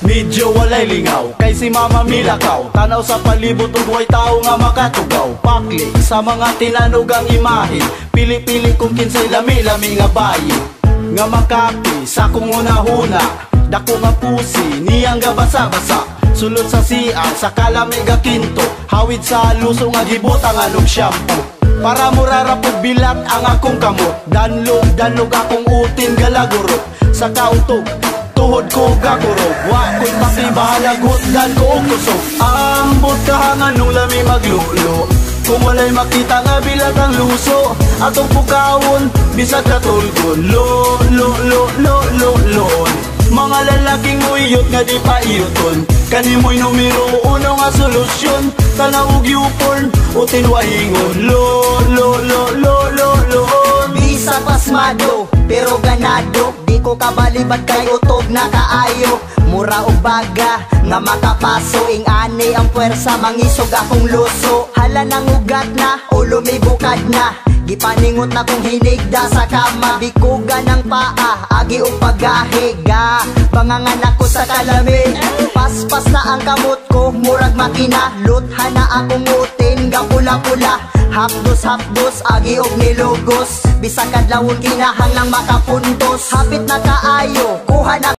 Medyo walay lingaw, kay si Mama Milakaw. Tanaw sa palibot ug way tao nga makatugaw. Pakli sa mga tinanog ang imahe, pili-pili kung kinsay lami-lami nga bayi. Nga makapi sa kung una-huna, dako nga pusi, niyang ga basa-basa. Sulod sa siang, sa kalamig ga kinto, hawid sa luso nga gibutang anong shampoo. Para murarapog bilat ang akong kamot, danlog akong utin galagurot. Sa kautog, tuhod ko gagurog, wako'y pakibahalag dan ko kusog. Ambot kahangan nung lami maglulo, kung walay makita nga bilat ang luso. Atong pukawon, bisag katulgon, lo-lo-lo-lo-lo-lon. Mga lalaking uyot nga di pa iyoton, kanimoy numero uno nga solusyon. Tanawag yupon, utin wahingon, lo-lo-lo-lo-lo-lon. Bisag pasmado, pero ganado, di ko kabalibad kay utog na kaayo. Mura o baga, nga makapaso, ing ani ang puwersa, mangisog akong luso. Hala nang ugat na, ulo may bukad na, gipaningot na kong hinigda sa kama. Bikuga ng paa, agi o paggahiga, panganganak ko sa kalamin. Paspas na ang kamot ko, murag makina, luthan na akong utin, ga pula-pula. Hapdos, agi og nilugos, bisag kadlawon kinahanglang makapuntos. Hapit na kaayo, kuha na